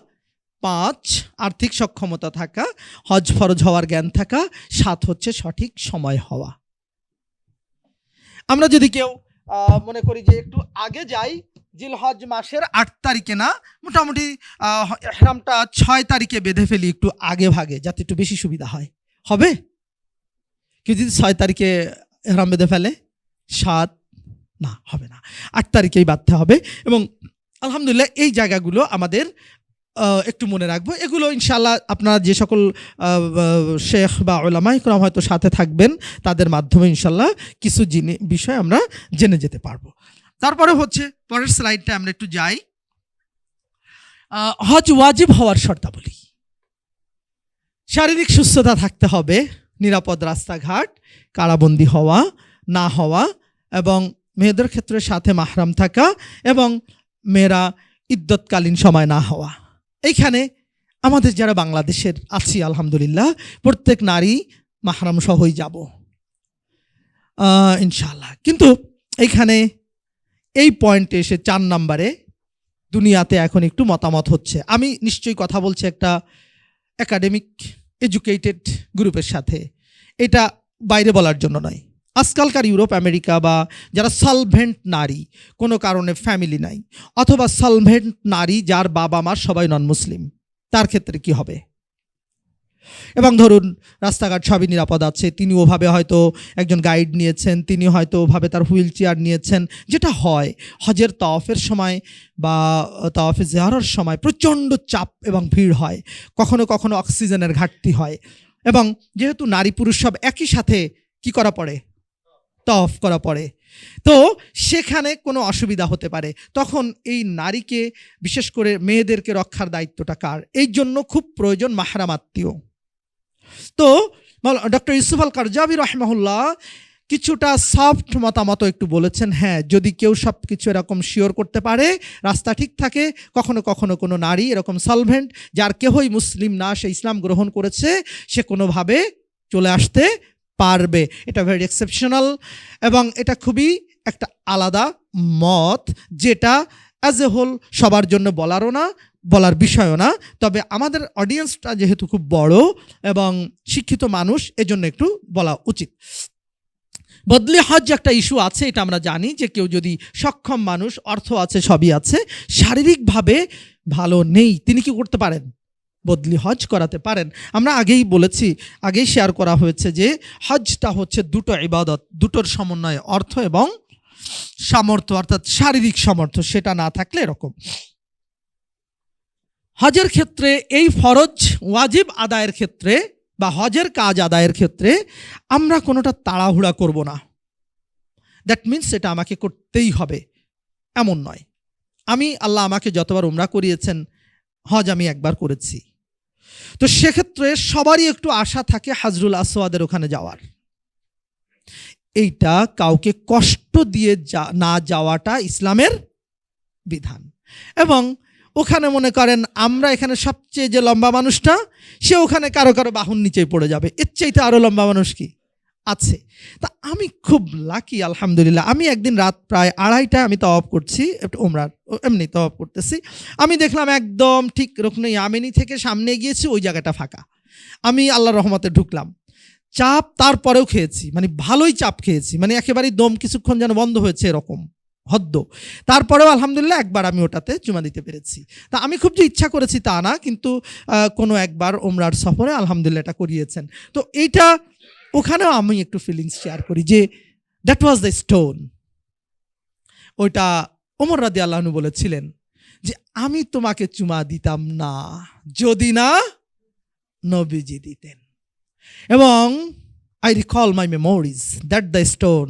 5 আর্থিক সক্ষমতা থাকা, হজ ফরজ হওয়ার জ্ঞান থাকা, 7 হচ্ছে সঠিক সময় হওয়া। আমরা যদি কেউ মনে করি যে একটু আগে যাই, জিলহজ মাসের 8 তারিখে না, মোটামুটি ইহরামটা 6 তারিখে বেঁধে ফেলি একটু আগে ভাগে, যাতে একটু বেশি সুবিধা হয়, হবে? কেউ যদি 6 তারিখে ইহরাম বেঁধে ফেলে, 7 না, হবে না, 8 তারিখেই বাঁধতে হবে। এবং আলহামদুলিল্লাহ এই জায়গাগুলো আমাদের একটু মনে রাখবো। এগুলো ইনশাআল্লাহ আপনারা যে সকল শেখ বা উলামা ইকরাম হয়তো সাথে থাকবেন, তাদের মাধ্যমে ইনশাআল্লাহ কিছু বিষয় আমরা জেনে যেতে পারবো। তারপরে হচ্ছে পরের স্লাইডটা আমরা একটু যাই। হজ ওয়াজিব হওয়ার শর্তাবলী। শারীরিক সুস্থতা থাকতে হবে, নিরাপদ রাস্তাঘাট, কারাবন্দী হওয়া না হওয়া, এবং মেয়েদের ক্ষেত্রে সাথে মাহরাম থাকা, এবং মেয়েরা ইদ্যৎকালীন সময় না হওয়া। এইখানে আমাদের যারা বাংলাদেশের আছি আলহামদুলিল্লাহ, প্রত্যেক নারী মাহরাম সহই যাব ইনশাআল্লাহ। কিন্তু এইখানে এই পয়েন্টে এসে 4 নম্বরে দুনিয়াতে এখন একটু মতামত হচ্ছে। আমি নিশ্চয়ই কথা বলছি একটা একাডেমিক এডুকেটেড গ্রুপের সাথে, এটা বাইরে বলার জন্য নয়। আজকালকার ইউরোপ আমেরিকা বা যারা সলভেন্ট নারী, কোনো কারণে ফ্যামিলি নাই, অথবা সলভেন্ট নারী যার বাবা মা সবাই নন মুসলিম, তার ক্ষেত্রে কি হবে? এবং ধরুন রাস্তাঘাট সবই নিরাপদ আছে, তিনি ওভাবে হয়তো একজন গাইড নিয়েছেন, তিনি হয়তো ওভাবে তার হুইল চেয়ার নিয়েছেন, যেটা হয় হজের তাওয়াফের সময় বা তাওয়াফে জিয়ারতের সময় প্রচণ্ড চাপ এবং ভিড় হয়, কখনো কখনো অক্সিজেনের ঘাটতি হয়, এবং যেহেতু নারী পুরুষ সব একই সাথে কি করা পড়ে, তাওয়াফ করা পড়ে, তো সেখানে কোনো অসুবিধা হতে পারে। তখন এই নারীকে, বিশেষ করে মেয়েদেরকে রক্ষার দায়িত্বটা কার? এই জন্য খুব প্রয়োজন মাহরাম আত্মীয়। তো ডক্টর ইউসুফ আল কারজাবি রাহিমাহুল্লাহ কিছুটা সফট মতামত একটু বলেছেন। হ্যাঁ, যদি কেউ সব কিছু এরকম শিওর করতে পারে, রাস্তা ঠিক থাকে, কখনো কখনো কোনো নারী এরকম সলভেন্ট যার কেহই মুসলিম না, সে ইসলাম গ্রহণ করেছে, সে কোনোভাবে চলে আসতে পারবে। এটা ভেরি এক্সেপশনাল, এবং এটা খুবই একটা আলাদা মত, যেটা অ্যাজ এ হোল সবার জন্য বলারও না, বলার বিষয়ও না। তবে আমাদের অডিয়েন্সটা যেহেতু খুব বড় এবং শিক্ষিত মানুষ, এজন্য একটু বলা উচিত। বদলি হজ একটা ইস্যু আছে, এটা আমরা জানি যে কেউ যদি সক্ষম মানুষ, অর্থ আছে, সবই আছে, শারীরিকভাবে ভালো নেই, তিনি কি করতে পারেন? বদলি হজ করাতে পারেন। আমরা আগেই বলেছি, আগেই শেয়ার করা হয়েছে যে হজটা হচ্ছে দুটো ইবাদত, দুটোর সমন্বয়ে, অর্থ এবং সামর্থ্য, অর্থাৎ শারীরিক সামর্থ্য, সেটা না থাকলে এরকম। হজের ক্ষেত্রে এই ফরজ ওয়াজিব আদায়ের ক্ষেত্রে বা হজের কাজ আদায়ের ক্ষেত্রে আমরা কোনোটা তাড়াহুড়া করব না। দ্যাট মিনস এটা আমাকে করতেই হবে এমন নয়। আল্লাহ আমাকে যতবার উমরা করিয়েছেন, হজ আমি একবার করেছি, তো সেক্ষেত্রে সবারই একটু আশা থাকে হাজরুল আসওয়াদের ওখানে যাওয়ার। এইটা কাউকে কষ্ট দিয়ে না যাওয়াটা ইসলামের বিধান। এবং ওখানে মনে করেন আমরা এখানে সবচেয়ে যে লম্বা মানুষটা, সে ওখানে কারো কারো বাহুর নিচেই পড়ে যাবে, এর চাইতে আরো লম্বা মানুষ কি আছে। তা আমি খুব লাকি আলহামদুলিল্লাহ। আমি একদিন রাত প্রায় 2:30টায় আমি তাওয়াফ করছি, একটু ওমরার এমনি তাওয়াফ করতেছি। আমি দেখলাম একদম ঠিক রুকনে ইয়ামানি থেকে সামনে গিয়েছি, ওই জায়গাটা ফাঁকা। আমি আল্লাহর রহমতে ঢুকলাম। চাপ তারপরেও খেয়েছি, মানে ভালোই চাপ খেয়েছি, মানে একেবারেই দম কিছুক্ষণ যেন বন্ধ হয়েছে এরকম হদ্দ। তারপরেও আলহামদুলিল্লাহ একবার আমি ওটাতে চুমা দিতে পেরেছি। তা আমি খুব যে ইচ্ছা করেছি তা না, কিন্তু কোনো একবার ওমরার সফরে আলহামদুলিল্লাহ এটা করিয়েছেন। তো এইটা ওখানেও আমি একটু ফিলিংস শেয়ার করি যে দ্যাট ওয়াজ দ্য স্টোন। ওইটা ওমর রাদিয়াল্লাহু আনহু বলেছিলেন যে আমি তোমাকে চুমা দিতাম না যদি না নবীজি দিতেন। এবং I recall my memories that the stone,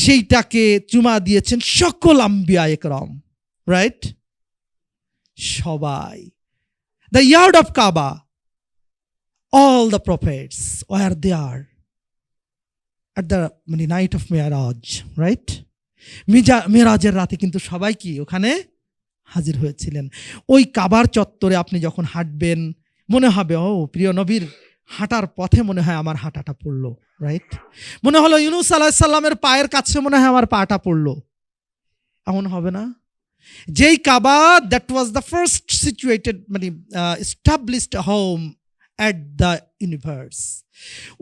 সেইটাকে চুমা দিয়েছেন সকল আম্বিয়া একরাম, রাইট? সবাই। The yard of Kaaba, all the prophets were there at the night of Mi'raj, right? মেরাজের রাতে কিন্তু সবাই কি ওখানে হাজির হয়েছিলেন। ওই কাবার চত্বরে আপনি যখন হাঁটবেন মনে হবে ও প্রিয় নবীর হাঁটার পথে মনে হয় আমার হাঁটাটা পড়লো, রাইট? মনে হলো ইউনূস আলাইহিস সালামের পায়ের কাছে মনে হয় আমার পাটা পড়লো। এমন হবে না? যেই Kaaba, that was the first situated established home at the universe.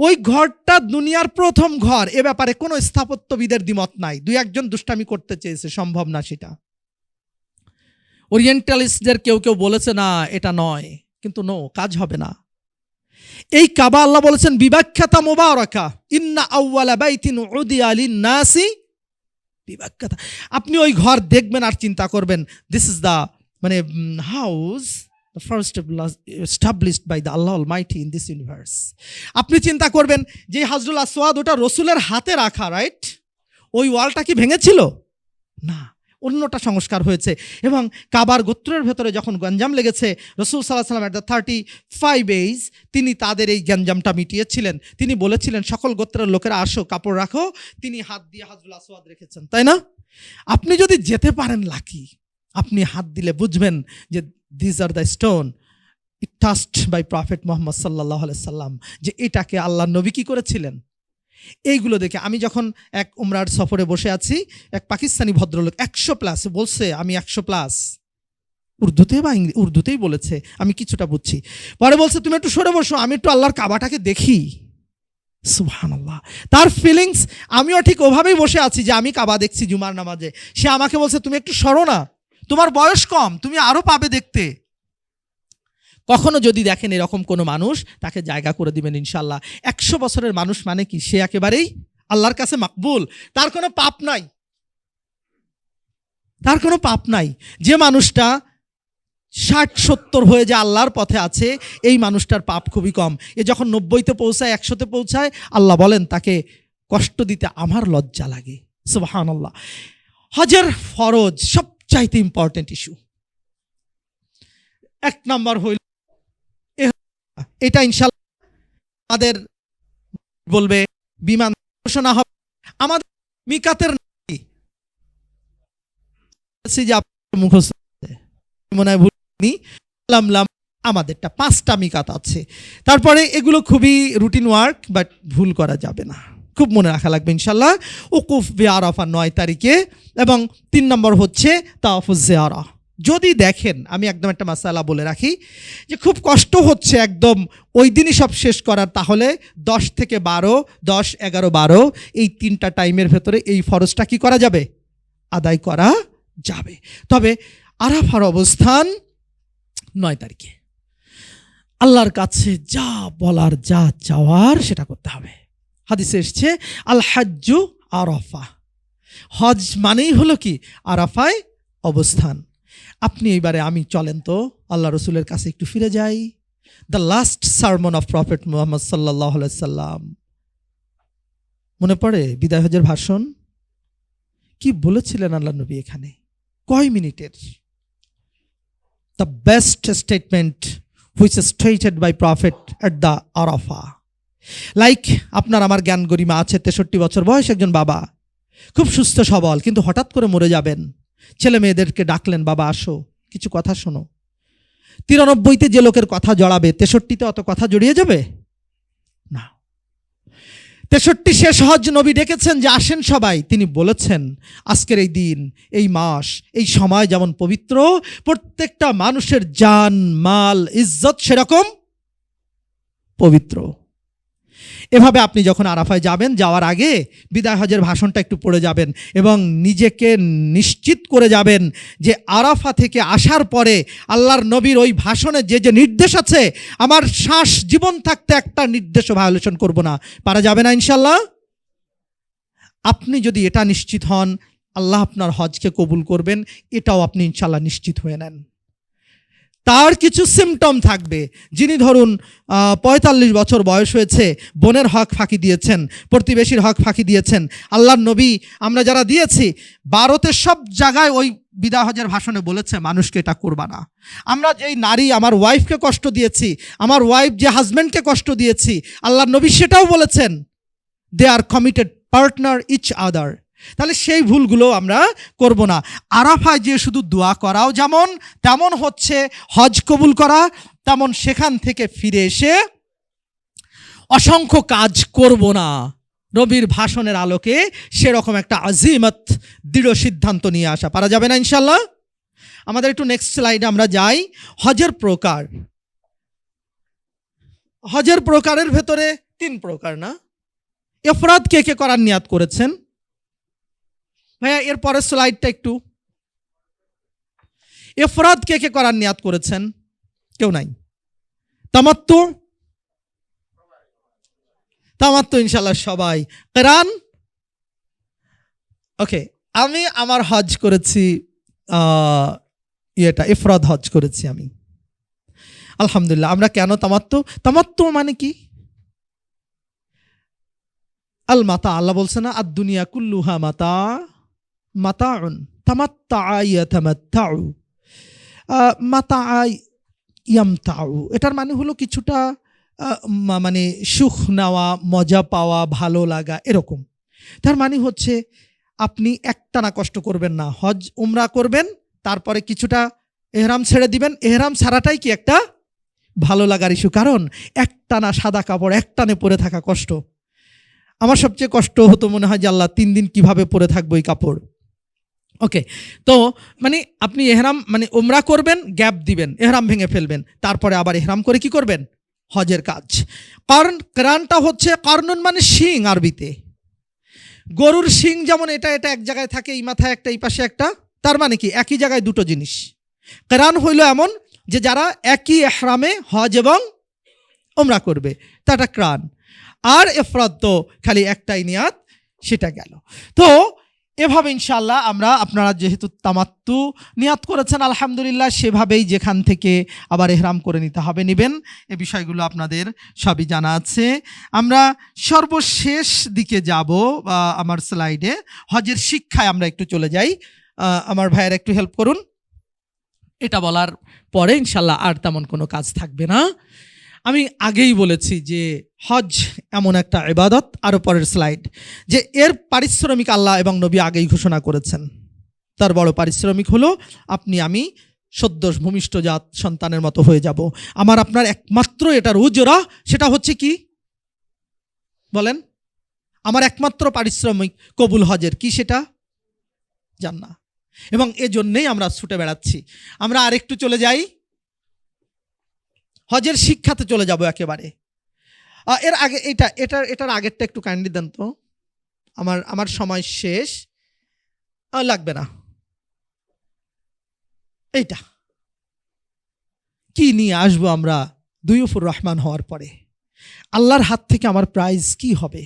ওই ঘরটা দুনিয়ার প্রথম ঘর, এ ব্যাপারে কোনো স্থাপত্যবিদের দ্বিমত নাই। দুই একজন দুষ্টামি করতে চেয়েছে, সম্ভব না সেটা। ওরিয়েন্টালিস্টদের কেউ কেউ বলেছে না এটা নয়, কিন্তু নো, কাজ হবে না। এই কাবা আল্লাহ বলেছেন বিবাখ্যাতা মুবারাকা, ইন্না আউওয়ালা বাইতিন উদিয়া লিন-নাসি বিবাখ্যাতা। আপনি ওই ঘর দেখবেন আর চিন্তা করবেন this is the house first established by the Allah Almighty in this universe. আপনি চিন্তা করবেন যে হাজরুল আসওয়াদ ওটা রসুলের হাতে রাখা, রাইট? ওই ওয়ালটা কি ভেঙেছিল? না, অন্যটা সংস্কার হয়েছে। এবং কাবার গোত্রের ভেতরে যখন গঞ্জাম লেগেছে, রসুল সাল্লাল্লাহু আলাইহি ওয়াসাল্লাম এট দ্য 35 এজ তিনি তাদের এই গঞ্জামটা মিটিয়েছিলেন। তিনি বলেছিলেন সকল গোত্রের লোকেরা আসো, কাপড় রাখো। তিনি হাত দিয়ে হাজরুল আসওয়াদ রেখেছেন, তাই না? আপনি যদি যেতে পারেন লাকি, আপনি হাত দিলে বুঝবেন যে these are the stone it touched by Prophet Muhammad sallallahu alaihi wasallam, যে এটাকে আল্লাহ নবী কি করেছিলেন। এইগুলো দেখে আমি যখন এক উমরার সফরে বসে আছি, এক পাকিস্তানি ভদ্রলোক 100+ বলছে, আমি 100+, উর্দুতে বা উর্দুতেই বলেছে, আমি কিছুটা বুঝছি। পরে বলছে তুমি একটু সরে বসো, আমি একটু আল্লাহর কাবাটাকে দেখি। সুবহানাল্লাহ, তার ফিলিংস। আমিও ঠিক ওভাবেই বসে আছি যে আমি কাবা দেখছি জুমার নামাজে। সে আমাকে বলছে তুমি একটু সরো না, তোমার বয়স কম, তুমি আরো পাবে দেখতে। কখনো যদি দেখেন এরকম কোনো মানুষ, তাকে জায়গা করে দিবেন ইনশাল্লাহ। 100 বছরের মানুষ মানে কি, সে একেবারেই আল্লাহর কাছে মাকবুল, তার কোনো পাপ নাই, তার কোনো পাপ নাই। যে মানুষটা 60-70 হয়ে যে আল্লাহর পথে আছে, এই মানুষটার পাপ খুবই কম। এ যখন 90-তে পৌঁছায়, 100-তে পৌঁছায়, আল্লাহ বলেন তাকে কষ্ট দিতে আমার লজ্জা লাগে। সুবহানাল্লাহ। হজের ফরজ সবচাইতে ইম্পর্টেন্ট ইস্যু। 1 নম্বর হইল এটা ইনশাআল্লাহ আমাদের বলবে বিমান ঘোষণা হবে আমাদের মিকাতের মুখস্থ মনে হয় ভুলিনি, আমাদেরটা 5টা মিকাত আছে। তারপরে এগুলো খুবই রুটিন ওয়ার্ক, বাট ভুল করা যাবে না, খুব মনে রাখা লাগবে ইনশাল্লাহ। উকুফ বিআরাফা 9 তারিখে, এবং 3 নম্বর হচ্ছে তাওয়াফুজ জিয়ারা। যদি দেখেন, আমি একদম একটা মাসালা বলে রাখি যে খুব কষ্ট হচ্ছে একদম ওই দিনই সব শেষ করার, তাহলে 10 থেকে 12, 10, 11, 12 এই 3টা টাইমের ভেতরে এই ফরজটা কি করা যাবে, আদায় করা যাবে। তবে আরাফার অবস্থান 9 তারিখে। আল্লাহর কাছে যা বলার, যা চাওয়ার সেটা করতে হবে। হাদিসে এসছে আল হাজ্জু আরাফা, হজ মানেই হলো কি আরাফায় অবস্থান। আপনি এইবারে আমি চলেন তো আল্লাহ রসুলের কাছে একটু ফিরে যাই। The last সারমন of prophet Muhammad সাল্লাল্লাহু আলাইহি সাল্লাম, মনে পড়ে বিদায় হজের ভাষণ কি বলেছিলেন আল্লাহ নবী এখানে, কয় মিনিটের? The best statement which stated by prophet at the Arafah. Like আপনার আমার জ্ঞান গরিমা আছে, 63 বছর বয়স, একজন বাবা, খুব সুস্থ সবল, কিন্তু হঠাৎ করে মরে যাবেন। ছেলে মেয়েদেরকে ডাকলেন, বাবা আসো কিছু কথা শোনো। 93-তে যে লোকের কথা জড়াবে, 63-তে অত কথা জড়িয়ে যাবে না। 63 শেষ হজ নবী ডেকেছেন যে আসেন সবাই। তিনি বলেছেন আজকের এই দিন, এই মাস, এই সময় যেমন পবিত্র, প্রত্যেকটা মানুষের জান মাল ইজ্জত সেরকম পবিত্র। এভাবে আপনি যখন আরাফায় যাবেন, যাওয়ার আগে বিদায় হজের ভাষণটা একটু পড়ে যাবেন এবং নিজেকে নিশ্চিত করে যাবেন যে আরাফা থেকে আসার পরে আল্লাহর নবীর ওই ভাষণে যে যে নির্দেশ আছে, আমার শ্বাস জীবন থাকতে একটা নির্দেশও ভায়োলেশন করব না। পারা যাবে না ইনশাল্লাহ? আপনি যদি এটা নিশ্চিত হন, আল্লাহ আপনার হজকে কবুল করবেন, এটাও আপনি ইনশাল্লাহ নিশ্চিত হয়ে নেন। তার কিছু সিমটম থাকবে। যিনি ধরুন 45 বছর বয়স হয়েছে, বোনের হক ফাঁকি দিয়েছেন, প্রতিবেশীর হক ফাঁকি দিয়েছেন, আল্লাহর নবী আমরা যারা দিয়েছি, ভারতের সব জায়গায় ওই বিদায় হজের ভাষণে বলেছে মানুষকে এটা করবা না। আমরা যেই নারী আমার ওয়াইফকে কষ্ট দিয়েছি, আমার ওয়াইফ যে হাজব্যান্ডকে কষ্ট দিয়েছি, আল্লাহর নবী সেটাও বলেছেন, they are committed partner each other. তাহলে সেই ভুলগুলো আমরা করব না। আরাফায় যে শুধু দোয়া করাও যেমন, তেমন হচ্ছে হজ কবুল করা, তেমন সেখান থেকে ফিরে এসে অসংখ্য কাজ করব না। নবীর ভাষণের আলোকে সেরকম একটা আজিমত, দৃঢ় সিদ্ধান্ত নিয়ে আসা। পারা যাবে না ইনশাল্লাহ? আমাদের একটু নেক্সট স্লাইডে আমরা যাই। হজের প্রকার। হজের প্রকারের ভেতরে 3 প্রকার না? ইফরাদ কে কে করার নিয়াত করেছেন ভাইয়া? এর পরের স্লাইডটা একটু। ইফরাদ কে কে করার নিয়াত করেছেন? কেউ নাই। তামাত্তু? তামাত্তু ইনশাল্লাহ সবাই। কিরান? ওকে, আমি আমার হজ করেছি, ইফরাদ হজ করেছি আমি, আলহামদুলিল্লাহ। আমরা কেন তামাত্তু? তামাত্তু মানে কি? আল মাতা, আল্লাহ বলছে না আদ দুনিয়া কুল্লুহা মাতা মাতাউন তামাত্তাআ ইয়াতামাত্তাউ, মাতাআ ইয়ামতাউ, এটার মানে হলো কিছুটা মানে সুখ নেওয়া, মজা পাওয়া, ভালো লাগা, এরকম। তার মানে হচ্ছে আপনি একটানা কষ্ট করবেন না, হজ উমরা করবেন, তারপরে কিছুটা এহরাম ছেড়ে দিবেন। এহরাম ছাড়াটাই কি একটা ভালো লাগার ইস্যু, কারণ একটানা সাদা কাপড় একটানে পরে থাকা কষ্ট। আমার সবচেয়ে কষ্ট হতো মনে হয় যে আল্লাহ 3 দিন কিভাবে পরে থাকবো এই কাপড়। ওকে, তো মানে আপনি এহরাম মানে উমরা করবেন, গ্যাপ দিবেন, এহরাম ভেঙে ফেলবেন, তারপরে আবার এহরাম করে কি করবেন? হজের কাজ। কারণ কিরানটা হচ্ছে কারনুন মানে শিং, আরবিতে গরুর শিং যেমন এটা এটা এক জায়গায় থাকে, এই মাথায় একটা এই পাশে একটা, তার মানে কি একই জায়গায় দুটো জিনিস। কিরান হইল এমন যে যারা একই এহরামে হজ এবং উমরা করবে, তা এটা কিরান। আর ইফরাদ তো খালি একটাই নিয়াত, সেটা গেল। তো এভাবে ইনশাআল্লাহ আমরা, আপনারা যেহেতু তামাত্তু নিয়াত করেছেন আলহামদুলিল্লাহ, সেভাবেই যেখান থেকে আবার এহরাম করে নিতে হবে নেবেন। এ বিষয়গুলো আপনাদের সবই জানা আছে। আমরা সর্বশেষ দিকে যাব আমার স্লাইডে, হজের শিক্ষায় আমরা একটু চলে যাই। আমার ভাইয়েরা একটু হেল্প করুন। এটা বলার পরে ইনশাআল্লাহ আর তেমন কোনো কাজ থাকবে না। আমি আগেই বলেছি যে হজ এমন একটা ইবাদত, আরও পরের স্লাইড, যে এর পারিশ্রমিক আল্লাহ এবং নবী আগেই ঘোষণা করেছেন। তার বড় পারিশ্রমিক হলো আপনি আমি সদ্য ভূমিষ্ঠ জাত সন্তানের মতো হয়ে যাব। আমার আপনার একমাত্র এটার উজরা, সেটা হচ্ছে কি বলেন? আমার একমাত্র পারিশ্রমিক কবুল হজের কি, সেটা জান্নাত। এবং এজন্যই আমরা ছুটে বেড়াচ্ছি। আমরা আরেকটু চলে যাই, হজের শিক্ষাতে চলে যাব একেবারে। এর আগে এটার আগেরটা একটু কাইন্ডলি দেন তো, আমার সময় শেষ, লাগবে না। এইটা কি নিয়ে আসবো আমরা দুইফুর রহমান হওয়ার পরে? আল্লাহর হাত থেকে আমার প্রাইজ কি হবে?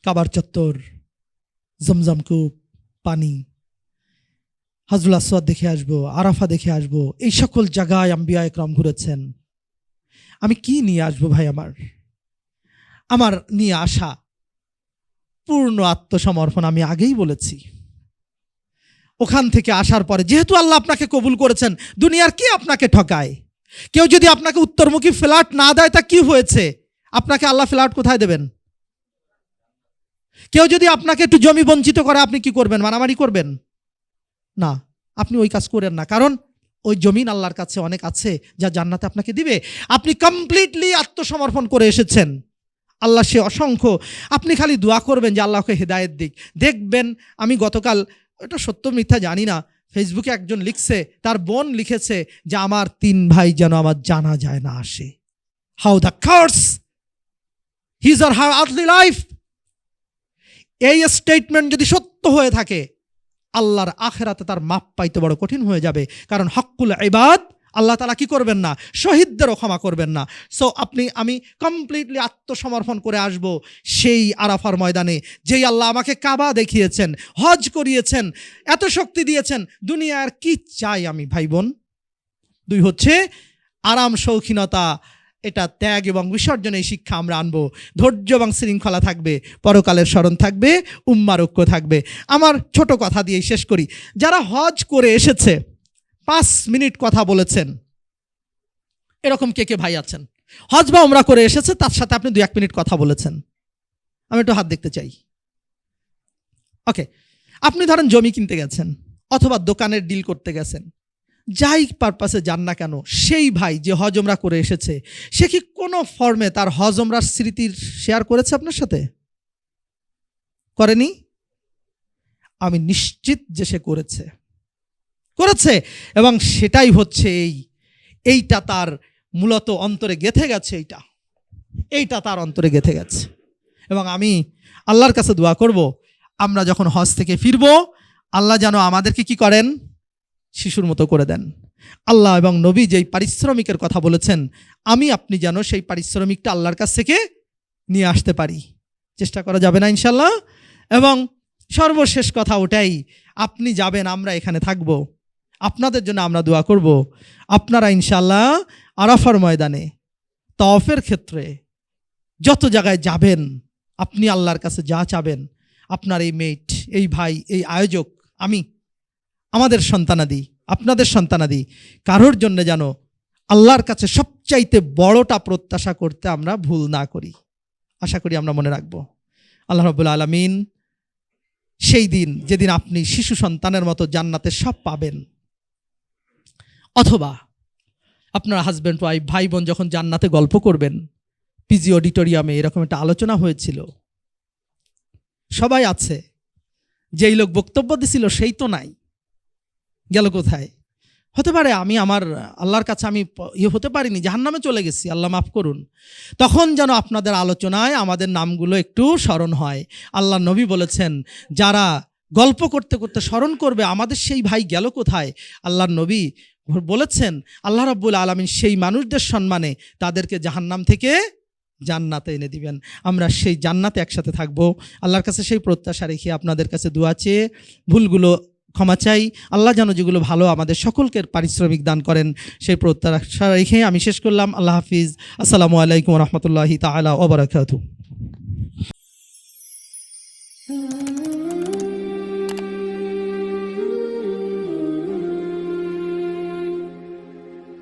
কাবার চত্বর, জমজম কূপ, পানি, হাজরুল আসওয়াদ দেখে আসবো, আরাফা দেখে আসবো, এই সকল জায়গায় আম্বিয়া একরাম ঘুরেছেন। আমি কি নিয়ে আসবো ভাই? আমার নিয়ে আসা পূর্ণ আত্মসমর্পণ। আমি আগেই বলেছি, ওখান থেকে আসার পরে যেহেতু আল্লাহ আপনাকে কবুল করেছেন, দুনিয়ার কি আপনাকে ঠকায়? কেউ যদি আপনাকে উত্তরমুখী ফ্ল্যাট না দেয়, তা কি হয়েছে? আপনাকে আল্লাহ ফ্ল্যাট কোথায় দেবেন? কেউ যদি আপনাকে একটু জমি বঞ্চিত করে, আপনি কি করবেন? মারামারি করবেন না, আপনি ওই কাজ করেন না, কারণ ওই জমিন আল্লাহর কাছে অনেক আছে যা জান্নাতে আপনাকে দিবে। আপনি কমপ্লিটলি আত্মসমর্পণ করে এসেছেন, আল্লাহ সে অসংখ্য, আপনি খালি দোয়া করবেন যে আল্লাহকে হেদায়েত দিক। দেখবেন, আমি গতকাল, এটা সত্য মিথ্যা জানি না, ফেসবুকে একজন লিখছে, তার বোন লিখেছে যে আমার 3 ভাই যেন আমার জানা যায় না আসে। How the curse his or her earthly life. এই স্টেটমেন্ট যদি সত্য হয়ে থাকে, আল্লাহর আখেরাতে তার মাপ পাইতে বড় কঠিন হয়ে যাবে। কারণ হক্কুল ইবাদ আল্লাহ তাআলা কি করবেন না? শহীদদেরও ক্ষমা করবেন না। সো আমি কমপ্লিটলি আত্মসমর্পণ করে আসব সেই আরাফার ময়দানে, যেই আল্লাহ আমাকে কাবা দেখিয়েছেন, হজ করিয়েছেন, এত শক্তি দিয়েছেন। দুনিয়ার কি চাই আমি ভাই বোন? 2 হচ্ছে আরাম শৌখিনতা, এটা ত্যাগ এবং বিসর্জনের শিক্ষা আমরা আনবো। ধৈর্য এবং শৃঙ্খলা থাকবে, পরকালের স্মরণ থাকবে, উম্মার ঐক্য থাকবে। আমার ছোট কথা দিয়ে শেষ করি। যারা হজ করে এসেছে 5 মিনিট কথা বলেছেন, এরকম কে কে ভাই আছেন? হজ বা উমরা করে এসেছে, তার সাথে আপনি 2-1 মিনিট কথা বলেছেন, আমি একটু হাত দেখতে চাই। ওকে, আপনি ধরেন জমি কিনতে গেছেন অথবা দোকানের ডিল করতে গেছেন, যাই পারপাসে যান না কেন, সেই ভাই যে হজ উমরা করে এসেছে, সে কি কোনো ফর্মে তার হজ উমরার স্মৃতির শেয়ার করেছে আপনার সাথে? করেনি? আমি নিশ্চিত যে সে করেছে, এবং সেটাই হচ্ছে এইটা তার মূলত অন্তরে গেঁথে গেছে। এইটা তার অন্তরে গেঁথে গেছে। এবং আমি আল্লাহর কাছে দোয়া করব, আমরা যখন হজ থেকে ফিরব, আল্লাহ যেন আমাদেরকে কি করেন? শিশুর মতো করে দেন। আল্লাহ এবং নবী যেই পারিশ্রমিকের কথা বলেছেন, আমি আপনি যেন সেই পারিশ্রমিকটা আল্লাহর কাছ থেকে নিয়ে আসতে পারি। চেষ্টা করা যাবে না ইনশাল্লাহ? এবং সর্বশেষ কথা ওটাই, আপনি যাবেন, আমরা এখানে থাকব, আপনাদের জন্য আমরা দোয়া করব। আপনারা ইনশাল্লাহ আরাফার ময়দানে, তাওয়াফের ক্ষেত্রে যত জায়গায় যাবেন, আপনি আল্লাহর কাছে যা চাবেন, আপনার এই মেট, এই ভাই, এই আয়োজক, আমি, আমাদের সন্তানাদি, আপনাদের সন্তানাদি, কারোর জন্য যেন আল্লাহর কাছে সবচাইতে বড়টা প্রত্যাশা করতে আমরা ভুল না করি। আশা করি আমরা মনে রাখব। আল্লাহ রাব্বুল আলামিন সেই দিন, যেদিন আপনি শিশু সন্তানের মতো জান্নাতে সব পাবেন, অথবা আপনার হাজব্যান্ড ওয়াইফ, ভাই বোন যখন জান্নাতে গল্প করবেন, পিজি অডিটোরিয়ামে এরকম একটা আলোচনা হয়েছিল, সবাই আছে, যেই লোক বক্তব্য দিছিল সেই তো নাই, গেল কোথায়? হতে পারে আমি আমার আল্লাহর কাছে আমি হতে পারিনি, জাহান্নামে চলে গেছি, আল্লাহ মাফ করুন। তখন যেন আপনাদের আলোচনায় আমাদের নামগুলো একটু স্মরণ হয়। আল্লাহ নবী বলেছেন, যারা গল্প করতে করতে স্মরণ করবে আমাদের সেই ভাই গেল কোথায়, আল্লাহর নবী বলেছেন আল্লাহ রাব্বুল আলামিন সেই মানুষদের সম্মানে তাদেরকে জাহান্নাম থেকে জান্নাতে এনে দিবেন। আমরা সেই জান্নাতে একসাথে থাকবো। আল্লাহর কাছে সেই প্রত্যাশা রেখে আপনাদের কাছে দোয়া চেয়ে ভুলগুলো ক্ষমা চাই। আল্লাহ যেন যেগুলো ভালো আমাদের সকলকে পারিশ্রমিক দান করেন, সেই প্রত্যাশা রেখে আমি শেষ করলাম। আল্লাহ হাফিজ। আসসালামু আলাইকুম রহমতুল্লাহি তাআলা ওয়া বারাকাতুহু।